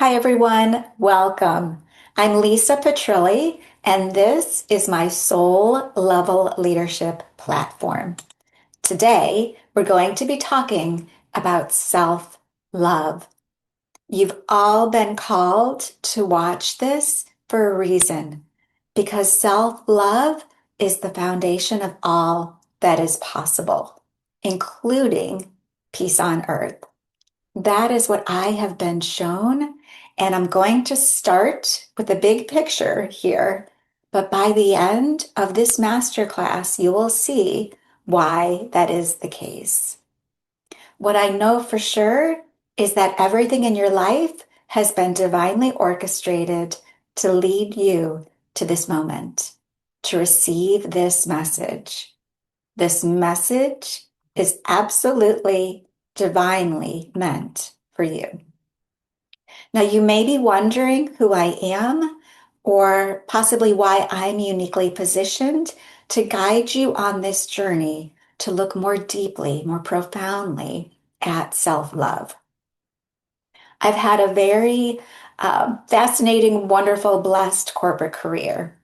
Hi, everyone. Welcome. I'm Lisa Petrilli, and this is my soul level leadership platform. Today, we're going to be talking about self love. You've all been called to watch this for a reason because self love is the foundation of all that is possible, including peace on earth. That is what I have been shown. And I'm going to start with the big picture here. But by the end of this masterclass, you will see why that is the case. What I know for sure is that everything in your life has been divinely orchestrated to lead you to this moment, to receive this message. This message is absolutely divinely meant for you. Now, you may be wondering who I am or possibly why I'm uniquely positioned to guide you on this journey to look more deeply, more profoundly at self love. I've had a very fascinating, wonderful, blessed corporate career.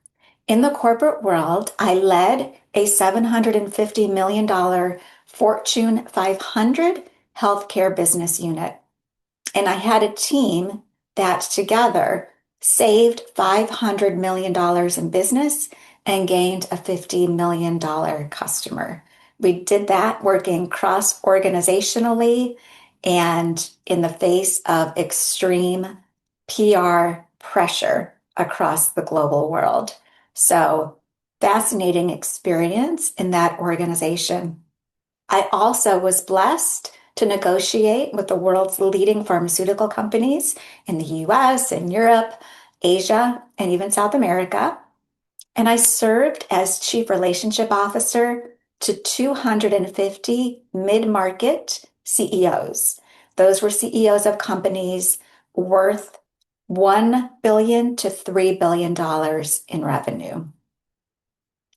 In the corporate world, I led a $750 million Fortune 500 healthcare business unit. And I had a team that together saved $500 million in business and gained a $50 million customer. We did that working cross organizationally and in the face of extreme PR pressure across the global world. So, fascinating experience in that organization. I also was blessed to negotiate with the world's leading pharmaceutical companies in the US and Europe, Asia, and even South America. And I served as Chief Relationship Officer to 250 mid-market CEOs. Those were CEOs of companies worth $1 billion to $3 billion in revenue.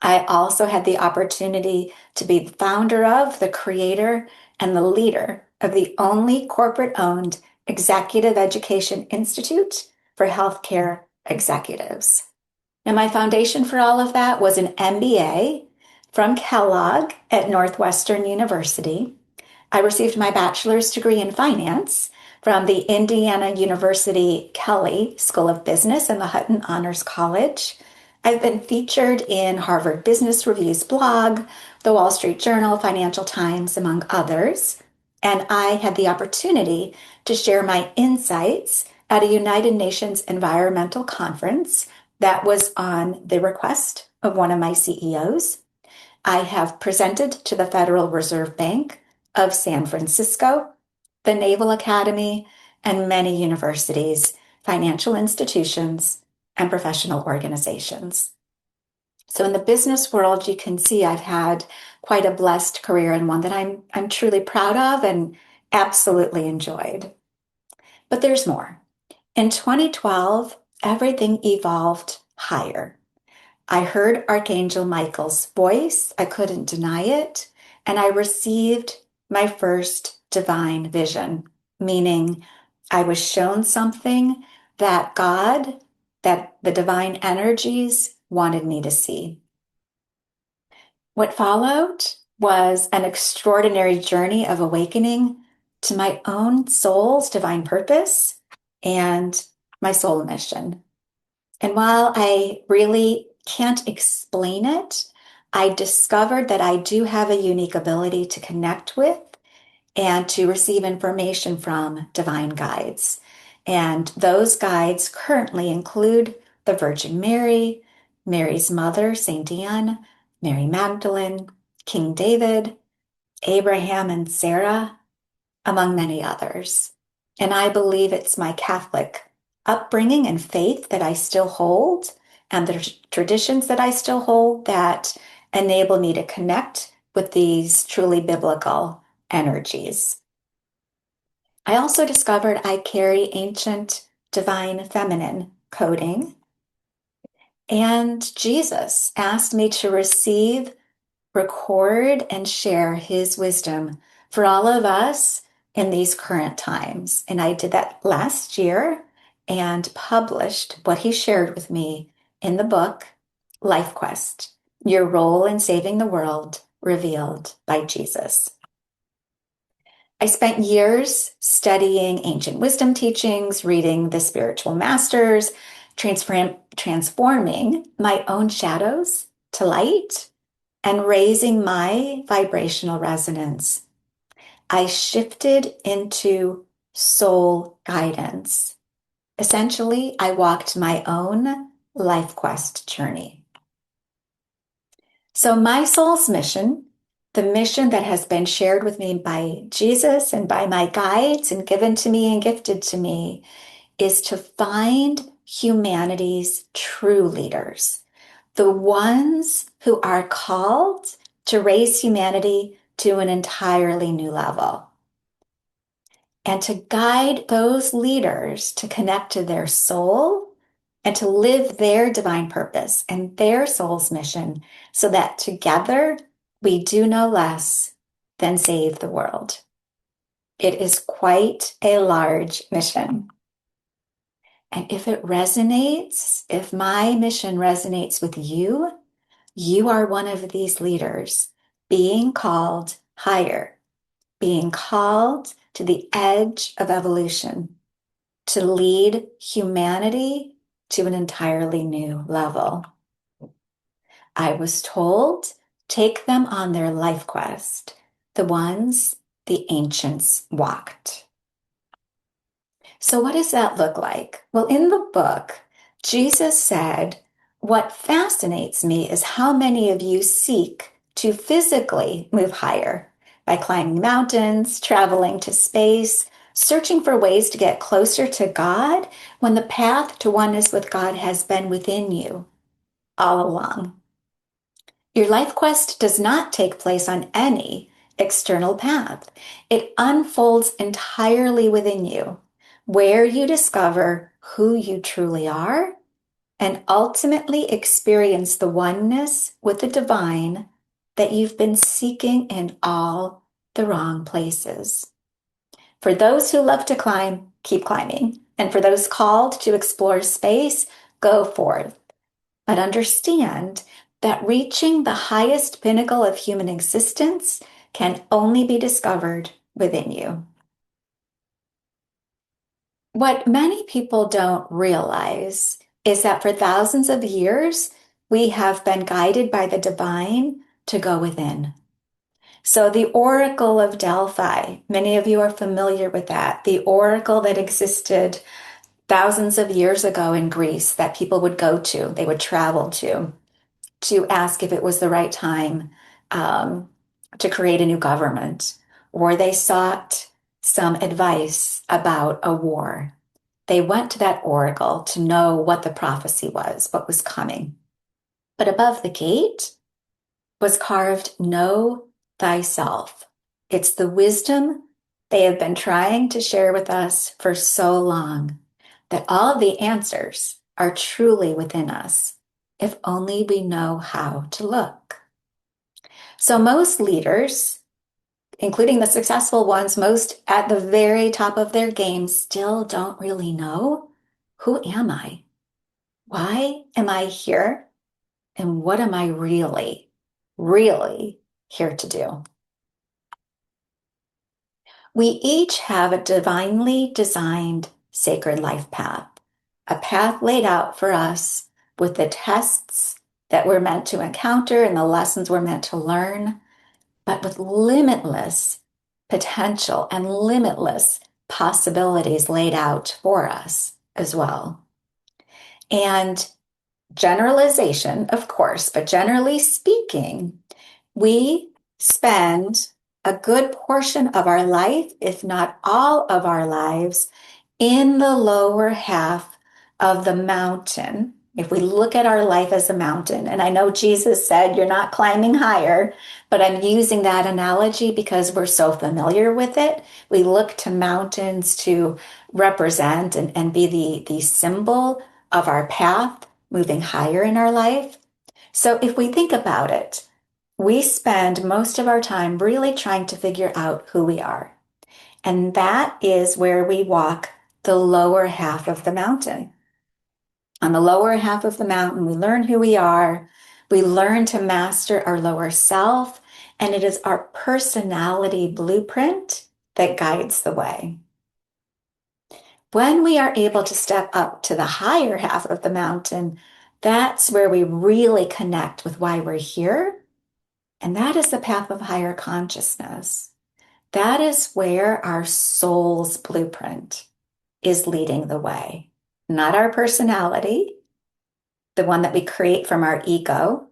I also had the opportunity to be the founder of, the creator, and the leader of the only corporate owned executive education institute for healthcare executives. Now, my foundation for all of that was an MBA from Kellogg at Northwestern University. I received my bachelor's degree in finance from the Indiana University Kelley School of Business and the Hutton Honors College. I've been featured in Harvard Business Review's blog, the Wall Street Journal, Financial Times, among others. And I had the opportunity to share my insights at a United Nations Environmental Conference that was on the request of one of my CEOs. I have presented to the Federal Reserve Bank of San Francisco, the Naval Academy, and many universities, financial institutions, and professional organizations. So in the business world, you can see I've had quite a blessed career and one that I'm truly proud of and absolutely enjoyed. But there's more. In 2012, everything evolved higher. I heard Archangel Michael's voice. I couldn't deny it. And I received my first divine vision, meaning I was shown something that God, that the divine energies wanted me to see. What followed was an extraordinary journey of awakening to my own soul's divine purpose and my soul mission. And while I really can't explain it, I discovered that I do have a unique ability to connect with and to receive information from divine guides. And those guides currently include the Virgin Mary, Mary's mother, Saint Anne, Mary Magdalene, King David, Abraham and Sarah, among many others. And I believe it's my Catholic upbringing and faith that I still hold, and the traditions that I still hold that enable me to connect with these truly biblical energies. I also discovered I carry ancient divine feminine coding, and Jesus asked me to receive, record, and share his wisdom for all of us in these current times. And I did that last year, and published what he shared with me in the book, Life Quest: Your Role in Saving the World, Revealed by Jesus. I spent years studying ancient wisdom teachings, reading the spiritual masters, transforming my own shadows to light, and raising my vibrational resonance. I shifted into soul guidance. Essentially, I walked my own life quest journey. So, my soul's mission, the mission that has been shared with me by Jesus and by my guides and given to me and gifted to me, is to find humanity's true leaders, the ones who are called to raise humanity to an entirely new level, and to guide those leaders to connect to their soul and to live their divine purpose and their soul's mission, so that together we do no less than save the world. It is quite a large mission. And if it resonates, if my mission resonates with you, you are one of these leaders being called higher, being called to the edge of evolution, to lead humanity to an entirely new level. I was told, take them on their life quest, the ones the ancients walked. So, what does that look like? Well, in the book, Jesus said, what fascinates me is how many of you seek to physically move higher by climbing mountains, traveling to space, searching for ways to get closer to God, when the path to oneness with God has been within you all along. Your life quest does not take place on any external path. It unfolds entirely within you, where you discover who you truly are and ultimately experience the oneness with the divine that you've been seeking in all the wrong places. For those who love to climb, keep climbing. And for those called to explore space, go forth. But understand that reaching the highest pinnacle of human existence can only be discovered within you. What many people don't realize is that for thousands of years, we have been guided by the divine to go within. So the Oracle of Delphi, many of you are familiar with that, the oracle that existed thousands of years ago in Greece that people would go to, they would travel to ask if it was the right time to create a new government, or they sought some advice about a war. They went to that oracle to know what the prophecy was, what was coming. But above the gate was carved, "Know thyself." It's the wisdom they have been trying to share with us for so long, that all of the answers are truly within us, if only we know how to look. So most leaders, including the successful ones, most at the very top of their game, still don't really know, who am I? Why am I here? And what am I really, really here to do? We each have a divinely designed sacred life path, a path laid out for us with the tests that we're meant to encounter and the lessons we're meant to learn, but with limitless potential and limitless possibilities laid out for us as well. And generalization, of course, but generally speaking, we spend a good portion of our life, if not all of our lives, in the lower half of the mountain. If we look at our life as a mountain, and I know Jesus said you're not climbing higher, but I'm using that analogy because we're so familiar with it. We look to mountains to represent and be the symbol of our path moving higher in our life. So if we think about it, we spend most of our time really trying to figure out who we are. And that is where we walk the lower half of the mountain. On the lower half of the mountain, we learn who we are. We learn to master our lower self, and it is our personality blueprint that guides the way. When we are able to step up to the higher half of the mountain, that's where we really connect with why we're here. And that is the path of higher consciousness. That is where our soul's blueprint is leading the way, not our personality, the one that we create from our ego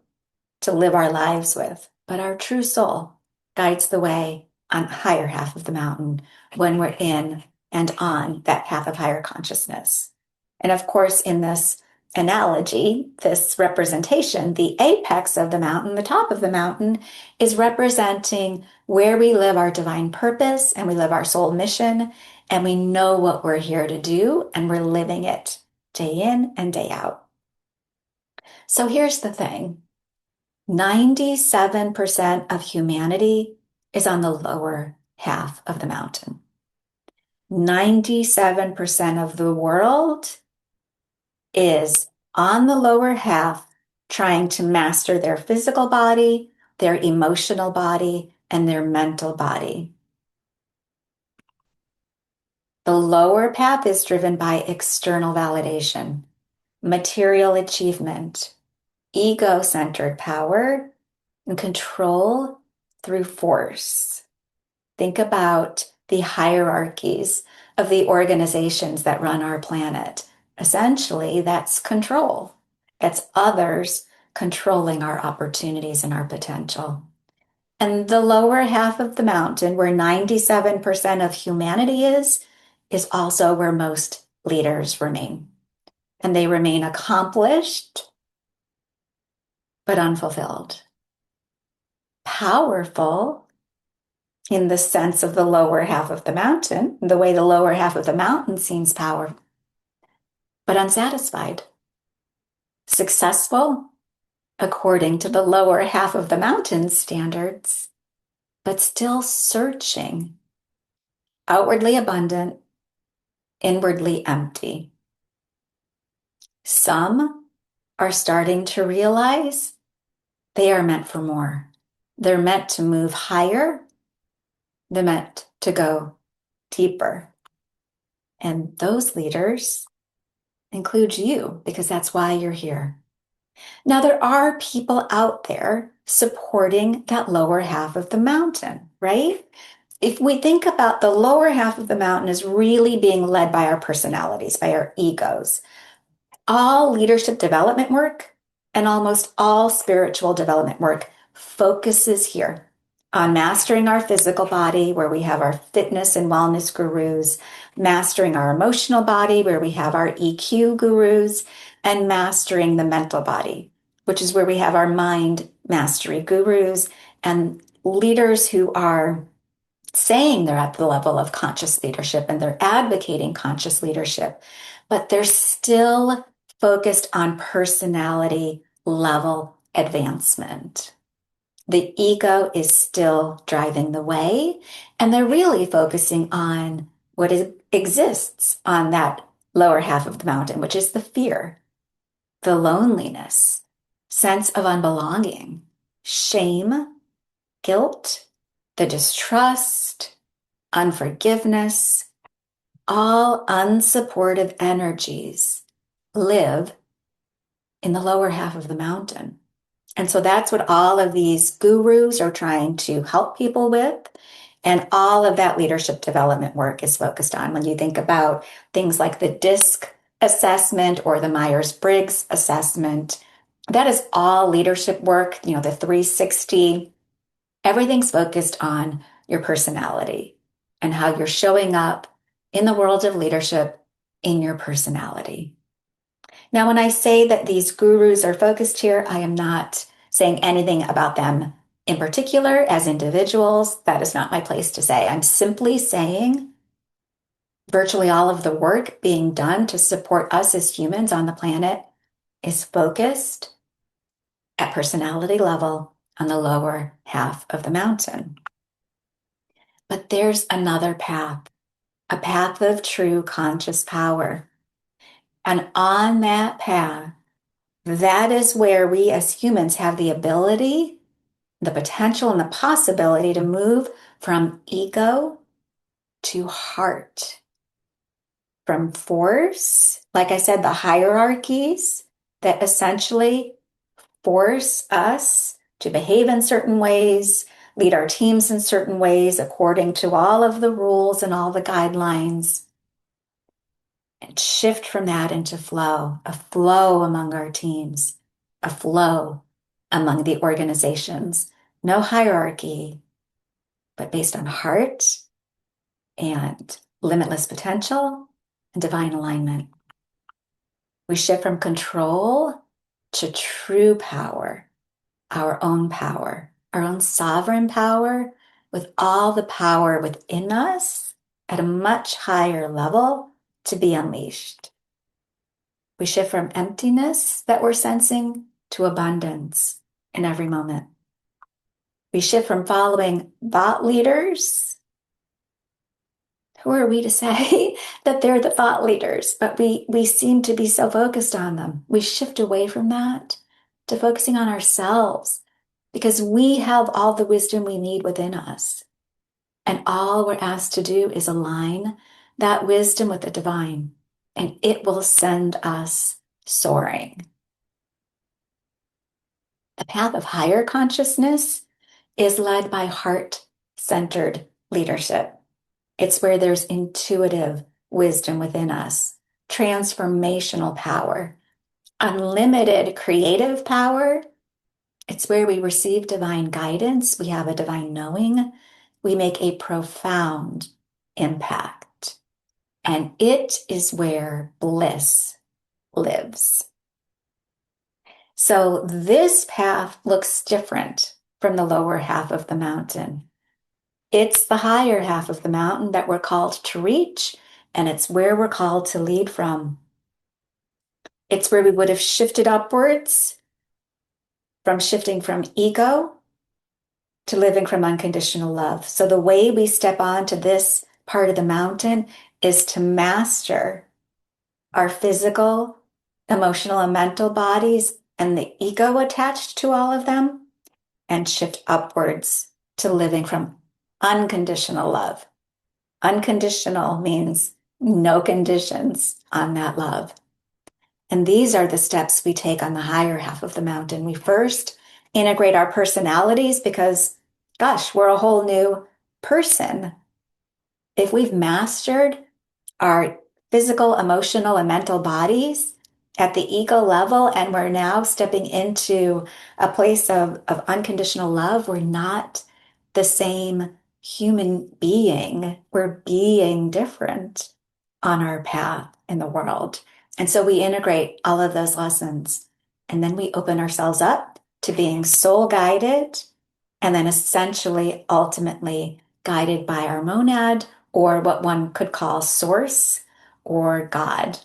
to live our lives with, but our true soul guides the way on the higher half of the mountain when we're in and on that path of higher consciousness. And of course, in this analogy, this representation, the apex of the mountain, the top of the mountain, is representing where we live our divine purpose and we live our soul mission, and we know what we're here to do, and we're living it day in and day out. So here's the thing. 97% of humanity is on the lower half of the mountain. 97% of the world is on the lower half trying to master their physical body, their emotional body, and their mental body. The lower path is driven by external validation, material achievement, ego-centered power, and control through force. Think about the hierarchies of the organizations that run our planet. Essentially, that's control. It's others controlling our opportunities and our potential. And the lower half of the mountain, where 97% of humanity is also where most leaders remain. And they remain accomplished, but unfulfilled. Powerful in the sense of the lower half of the mountain, the way the lower half of the mountain seems powerful, but unsatisfied. Successful according to the lower half of the mountain standards, but still searching. Outwardly abundant, inwardly empty. Some are starting to realize they are meant for more. They're meant to move higher. They're meant to go deeper. And those leaders include you, because that's why you're here. Now, there are people out there supporting that lower half of the mountain, right? If we think about the lower half of the mountain as really being led by our personalities, by our egos, all leadership development work and almost all spiritual development work focuses here on mastering our physical body, where we have our fitness and wellness gurus, mastering our emotional body, where we have our EQ gurus, and mastering the mental body, which is where we have our mind mastery gurus and leaders who are saying they're at the level of conscious leadership and they're advocating conscious leadership, but they're still focused on personality level advancement. The ego is still driving the way, and they're really focusing on what exists on that lower half of the mountain, which is the fear, the loneliness, sense of unbelonging, shame, guilt, the distrust, unforgiveness. All unsupportive energies live in the lower half of the mountain. And so that's what all of these gurus are trying to help people with. And all of that leadership development work is focused on. When you think about things like the DISC assessment or the Myers-Briggs assessment, that is all leadership work, the 360. Everything's focused on your personality and how you're showing up in the world of leadership in your personality. Now, when I say that these gurus are focused here, I am not saying anything about them in particular as individuals. That is not my place to say. I'm simply saying virtually all of the work being done to support us as humans on the planet is focused at personality level on the lower half of the mountain. But there's another path. a path of true conscious power. And on that path, that is where we as humans have the ability, the potential, and the possibility to move from ego to heart, from force, like I said, the hierarchies that essentially force us to behave in certain ways, lead our teams in certain ways according to all of the rules and all the guidelines, and shift from that into flow, a flow among our teams, a flow among the organizations. No hierarchy, but based on heart and limitless potential and divine alignment. We shift from control to true power, our own sovereign power, with all the power within us at a much higher level to be unleashed. We shift from emptiness that we're sensing to abundance in every moment. We shift from following thought leaders. Who are we to say that they're the thought leaders? But we seem to be so focused on them. We shift away from that to focusing on ourselves because we have all the wisdom we need within us. And all we're asked to do is align that wisdom with the divine, and it will send us soaring. The path of higher consciousness is led by heart-centered leadership. It's where there's intuitive wisdom within us, transformational power, unlimited creative power. It's where we receive divine guidance. We have a divine knowing. We make a profound impact. And it is where bliss lives. So this path looks different from the lower half of the mountain. It's the higher half of the mountain that we're called to reach, and it's where we're called to lead from. It's where we would have shifted upwards from shifting from ego to living from unconditional love. So the way we step onto this part of the mountain is to master our physical, emotional, and mental bodies and the ego attached to all of them, and shift upwards to living from unconditional love. Unconditional means no conditions on that love. And these are the steps we take on the higher half of the mountain. We first integrate our personalities because, gosh, we're a whole new person. If we've mastered our physical, emotional, and mental bodies at the ego level, and we're now stepping into a place of unconditional love, we're not the same human being. We're being different on our path in the world. And so we integrate all of those lessons, and then we open ourselves up to being soul guided, and then essentially, ultimately guided by our monad, or what one could call source or God.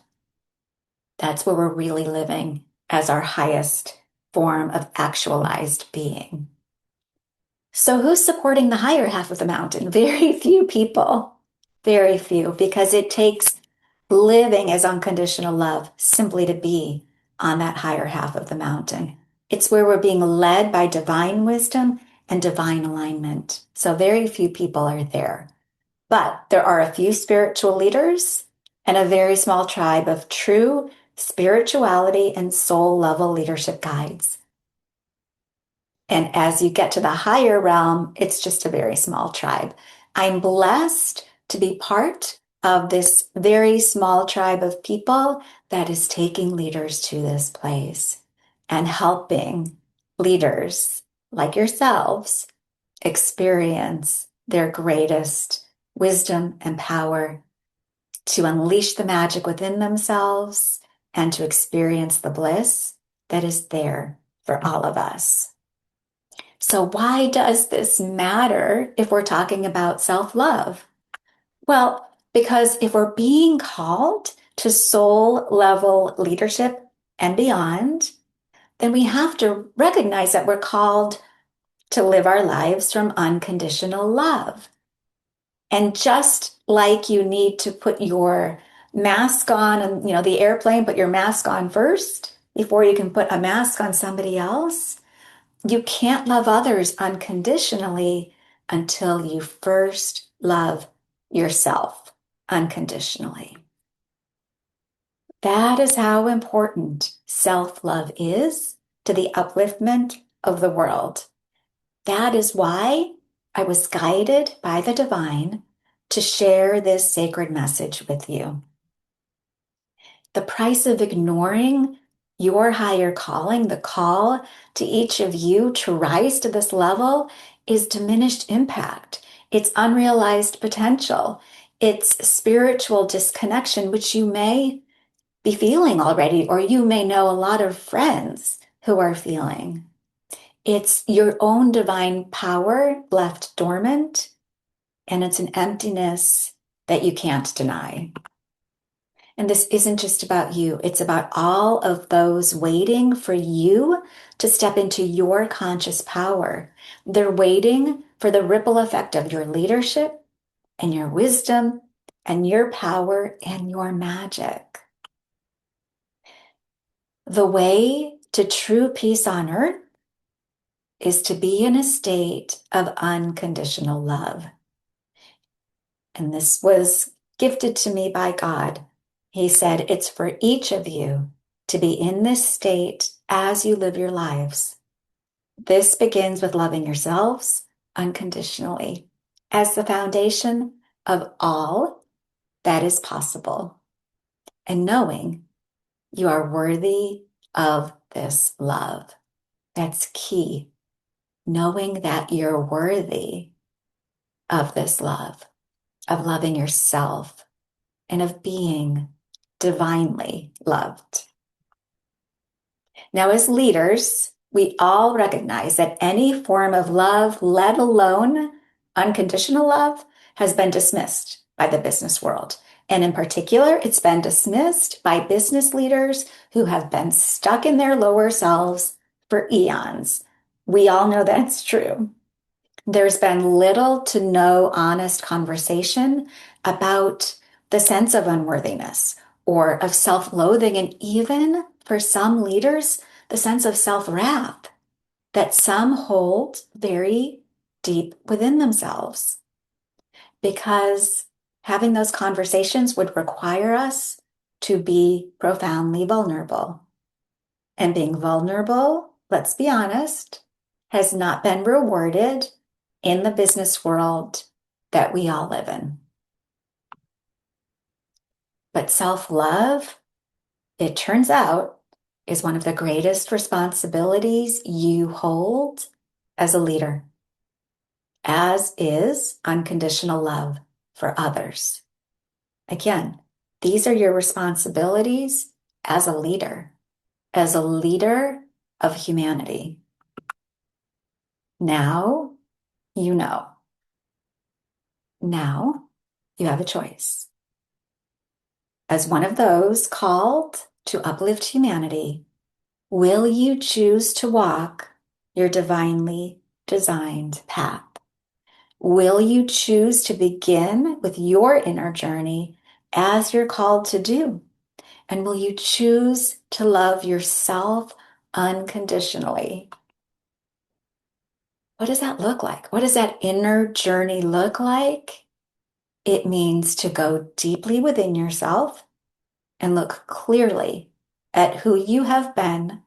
That's where we're really living as our highest form of actualized being. So who's supporting the higher half of the mountain? Very few people, very few, because it takes living as unconditional love simply to be on that higher half of the mountain. It's where we're being led by divine wisdom and divine alignment. So very few people are there. But there are a few spiritual leaders and a very small tribe of true spirituality and soul level leadership guides. And as you get to the higher realm, it's just a very small tribe. I'm blessed to be part of this very small tribe of people that is taking leaders to this place and helping leaders like yourselves experience their greatest wisdom and power to unleash the magic within themselves and to experience the bliss that is there for all of us. So why does this matter if we're talking about self-love? Well, because if we're being called to soul level leadership and beyond, then we have to recognize that we're called to live our lives from unconditional love. And just like you need to put your mask on and, the airplane, put your mask on first before you can put a mask on somebody else, you can't love others unconditionally until you first love yourself unconditionally. That is how important self-love is to the upliftment of the world. That is why I was guided by the divine to share this sacred message with you. The price of ignoring your higher calling, the call to each of you to rise to this level, is diminished impact. It's unrealized potential. It's spiritual disconnection, which you may be feeling already, or you may know a lot of friends who are feeling. It's your own divine power left dormant, and it's an emptiness that you can't deny. And this isn't just about you, it's about all of those waiting for you to step into your conscious power. They're waiting for the ripple effect of your leadership and your wisdom and your power and your magic. The way to true peace on earth is to be in a state of unconditional love. And this was gifted to me by God. He said, it's for each of you to be in this state as you live your lives. This begins with loving yourselves unconditionally as the foundation of all that is possible, and knowing you are worthy of this love. That's key. Knowing that you're worthy of this love, of loving yourself, and of being divinely loved. Now, as leaders, we all recognize that any form of love, let alone unconditional love, has been dismissed by the business world. And in particular, it's been dismissed by business leaders who have been stuck in their lower selves for eons. We all know that's true. There's been little to no honest conversation about the sense of unworthiness or of self-loathing, and even for some leaders, the sense of self-wrath that some hold very deep within themselves. Because having those conversations would require us to be profoundly vulnerable. And being vulnerable, let's be honest, has not been rewarded in the business world that we all live in. But self-love, it turns out, is one of the greatest responsibilities you hold as a leader, as is unconditional love for others. Again, these are your responsibilities as a leader of humanity. Now you know. Now you have a choice. As one of those called to uplift humanity, will you choose to walk your divinely designed path? Will you choose to begin with your inner journey as you're called to do? And will you choose to love yourself unconditionally? What does that look like? What does that inner journey look like? It means to go deeply within yourself and look clearly at who you have been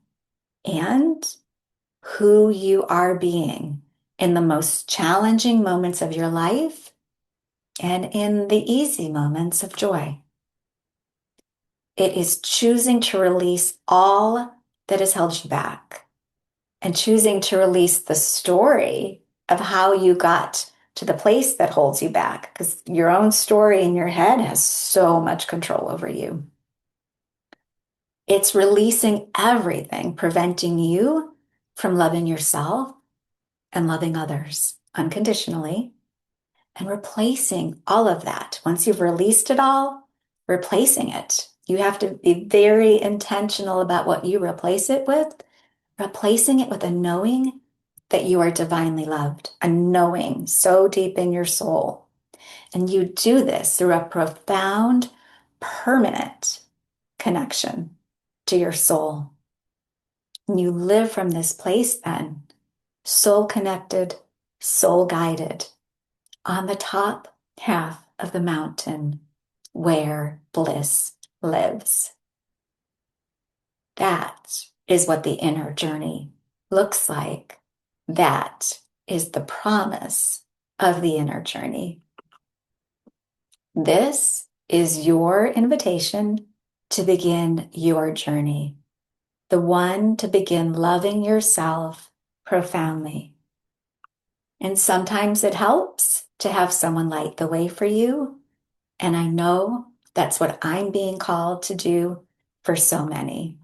and who you are being in the most challenging moments of your life and in the easy moments of joy. It is choosing to release all that has held you back and choosing to release the story of how you got to the place that holds you back, because your own story in your head has so much control over you. It's releasing everything preventing you from loving yourself and loving others unconditionally, and replacing all of that. Once you've released it all, replacing it. You have to be very intentional about what you replace it with, replacing it with a knowing that you are divinely loved, a knowing so deep in your soul And you do this through a profound, permanent connection to your soul. And you live from this place then, soul connected, soul guided, on the top half of the mountain where bliss lives. That is what the inner journey looks like. That is the promise of the inner journey. This is your invitation to begin your journey, the one to begin loving yourself profoundly. And sometimes it helps to have someone light the way for you. And I know that's what I'm being called to do for so many.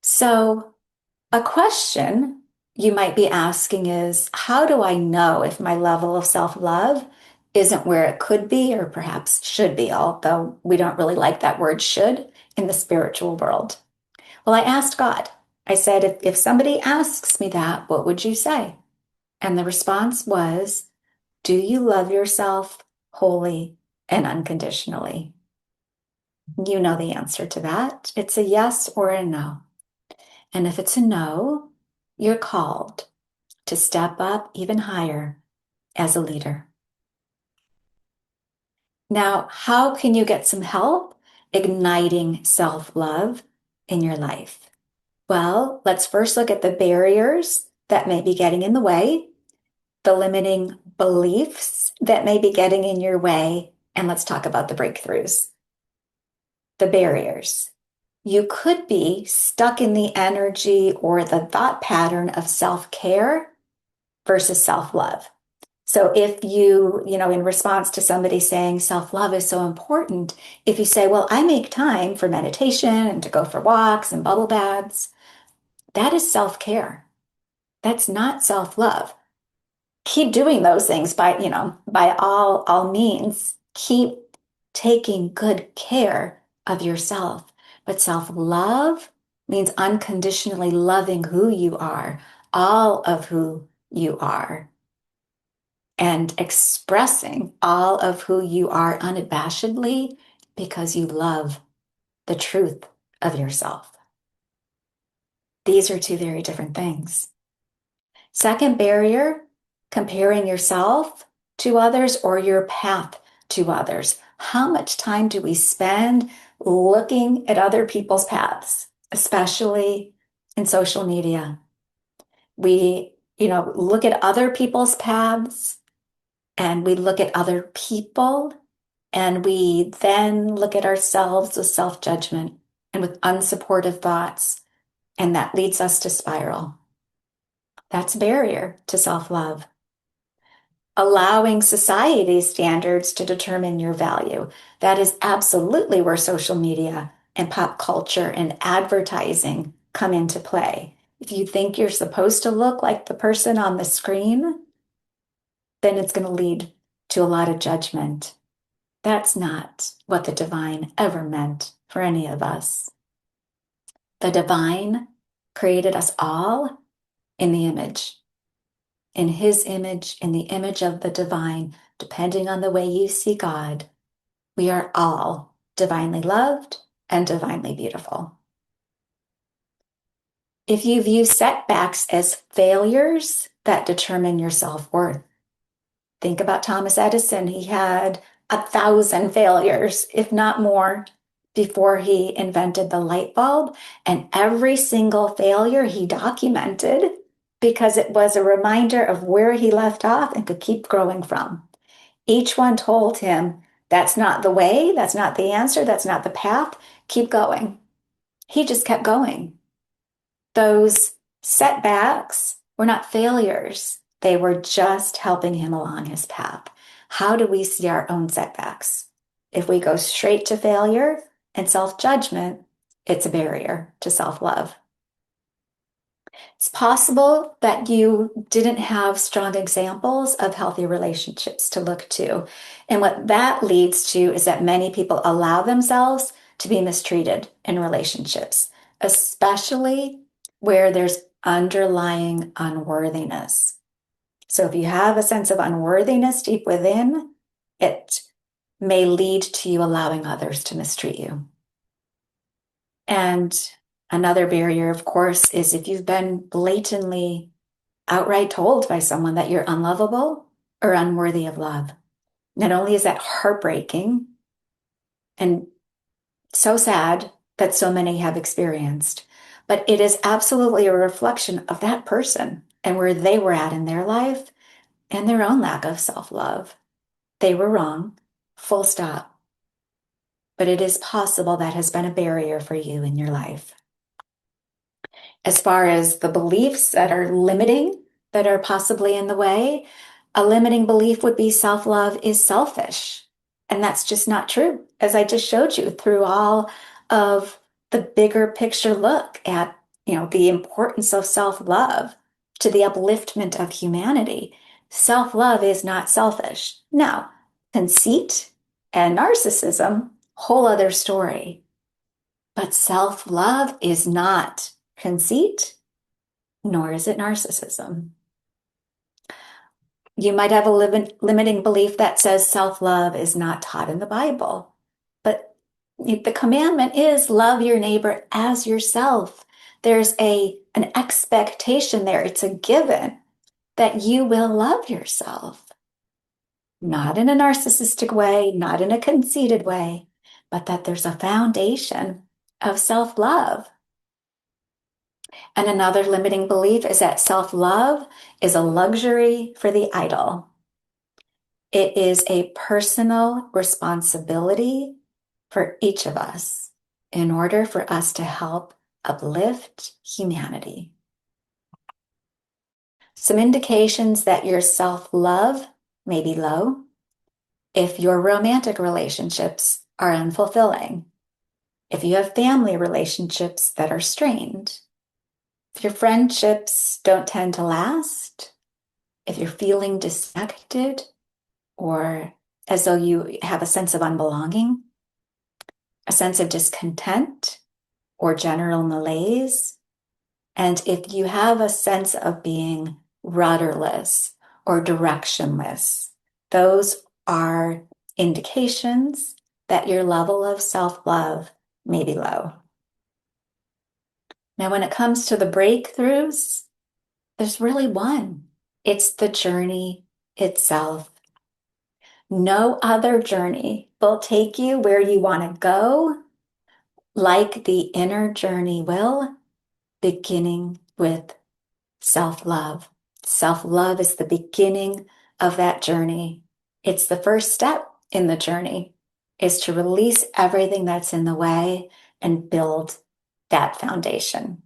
So, a question you might be asking is, how do I know if my level of self-love isn't where it could be or perhaps should be, although we don't really like that word should in the spiritual world? Well, I asked God. I said, if somebody asks me that, what would you say? And the response was, do you love yourself wholly and unconditionally? You know the answer to that. It's a yes or a no. And if it's a no, you're called to step up even higher as a leader. Now, how can you get some help igniting self-love in your life? Well, let's first look at the barriers that may be getting in the way, the limiting beliefs that may be getting in your way, and let's talk about the breakthroughs. The barriers. You could be stuck in the energy or the thought pattern of self-care versus self-love. So if in response to somebody saying self-love is so important, if you say, well, I make time for meditation and to go for walks and bubble baths, that is self-care. That's not self-love. Keep doing those things by all means. Keep taking good care of yourself. But self-love means unconditionally loving who you are, all of who you are, and expressing all of who you are unabashedly because you love the truth of yourself. These are two very different things. Second barrier, comparing yourself to others or your path to others. How much time do we spend looking at other people's paths, especially in social media? We, look at other people's paths and we look at other people and we then look at ourselves with self-judgment and with unsupportive thoughts, and that leads us to spiral. That's a barrier to self-love. Allowing society's standards to determine your value. That is absolutely where social media and pop culture and advertising come into play. If you think you're supposed to look like the person on the screen, then it's going to lead to a lot of judgment. That's not what the divine ever meant for any of us. The divine created us all in the image. In his image, in the image of the divine, depending on the way you see God, we are all divinely loved and divinely beautiful. If you view setbacks as failures that determine your self-worth, think about Thomas Edison. He had 1,000 failures, if not more, before he invented the light bulb. And every single failure he documented because it was a reminder of where he left off and could keep growing from. Each one told him, that's not the way, that's not the answer, that's not the path, keep going. He just kept going. Those setbacks were not failures. They were just helping him along his path. How do we see our own setbacks? If we go straight to failure and self-judgment, it's a barrier to self-love. It's possible that you didn't have strong examples of healthy relationships to look to. And what that leads to is that many people allow themselves to be mistreated in relationships, especially where there's underlying unworthiness. So if you have a sense of unworthiness deep within, it may lead to you allowing others to mistreat you. And another barrier, of course, is if you've been blatantly outright told by someone that you're unlovable or unworthy of love. Not only is that heartbreaking and so sad that so many have experienced, but it is absolutely a reflection of that person and where they were at in their life and their own lack of self-love. They were wrong, full stop. But it is possible that has been a barrier for you in your life. As far as the beliefs that are limiting, that are possibly in the way, a limiting belief would be self-love is selfish. And that's just not true. As I just showed you through all of the bigger picture look at, the importance of self-love to the upliftment of humanity. Self-love is not selfish. Now, conceit and narcissism, whole other story. But self-love is not conceit, nor is it narcissism. You might have a limiting belief that says self-love is not taught in the Bible, but the commandment is love your neighbor as yourself. There's an expectation there. It's a given that you will love yourself, not in a narcissistic way, not in a conceited way, but that there's a foundation of self-love. And another limiting belief is that self-love is a luxury for the idle. It is a personal responsibility for each of us in order for us to help uplift humanity. Some indications that your self-love may be low if your romantic relationships are unfulfilling, if you have family relationships that are strained, if your friendships don't tend to last, if you're feeling disconnected or as though you have a sense of unbelonging, a sense of discontent or general malaise, and if you have a sense of being rudderless or directionless, those are indications that your level of self-love may be low. Now, when it comes to the breakthroughs, there's really one. It's the journey itself. No other journey will take you where you want to go like the inner journey will, beginning with self-love. Self-love is the beginning of that journey. It's the first step in the journey, is to release everything that's in the way and build that foundation.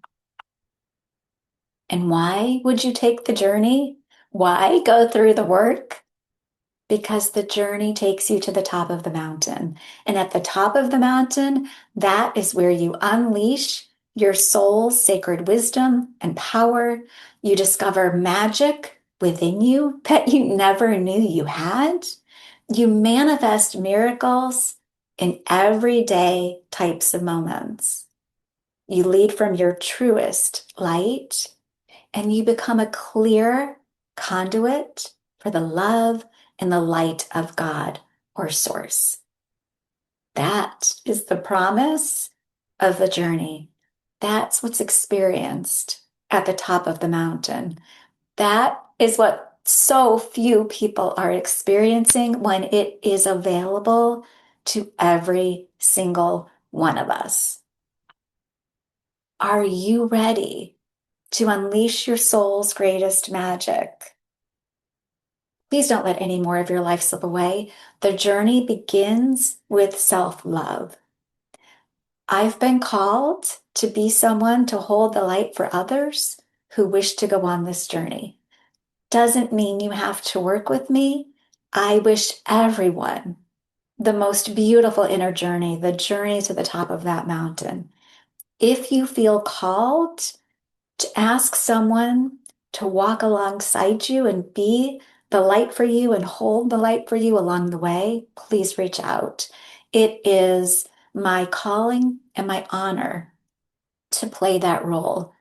And why would you take the journey? Why go through the work? Because the journey takes you to the top of the mountain. And at the top of the mountain, that is where you unleash your soul's sacred wisdom and power. You discover magic within you that you never knew you had. You manifest miracles in everyday types of moments. You lead from your truest light, and you become a clear conduit for the love and the light of God or source. That is the promise of the journey. That's what's experienced at the top of the mountain. That is what so few people are experiencing when it is available to every single one of us. Are you ready to unleash your soul's greatest magic? Please don't let any more of your life slip away. The journey begins with self-love. I've been called to be someone to hold the light for others who wish to go on this journey. Doesn't mean you have to work with me. I wish everyone the most beautiful inner journey, the journey to the top of that mountain. If you feel called to ask someone to walk alongside you and be the light for you and hold the light for you along the way, please reach out. It is my calling and my honor to play that role.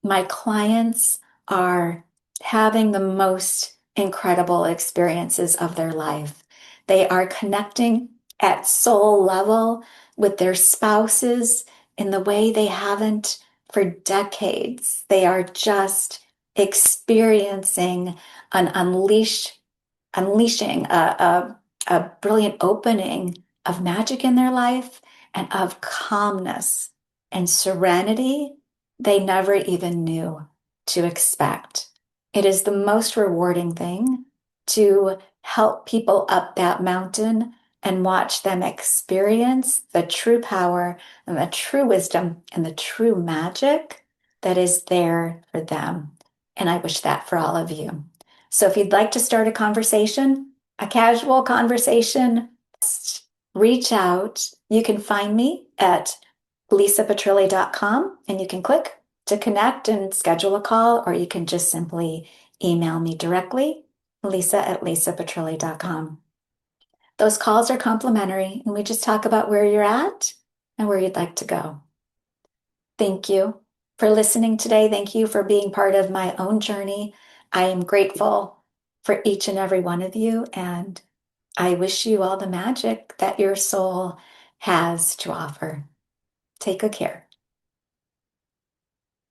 My clients are having the most incredible experiences of their life. They are connecting at soul level with their spouses in the way they haven't for decades. They are just experiencing an unleashing a brilliant opening of magic in their life and of calmness and serenity they never even knew to expect. It is the most rewarding thing to help people up that mountain and watch them experience the true power and the true wisdom and the true magic that is there for them. And I wish that for all of you. So if you'd like to start a conversation, a casual conversation, just reach out. You can find me at lisapetrilli.com and you can click to connect and schedule a call, or you can just simply email me directly, lisa@lisapetrilli.com. Those calls are complimentary and we just talk about where you're at and where you'd like to go. Thank you for listening today. Thank you for being part of my own journey. I am grateful for each and every one of you, and I wish you all the magic that your soul has to offer. Take good care.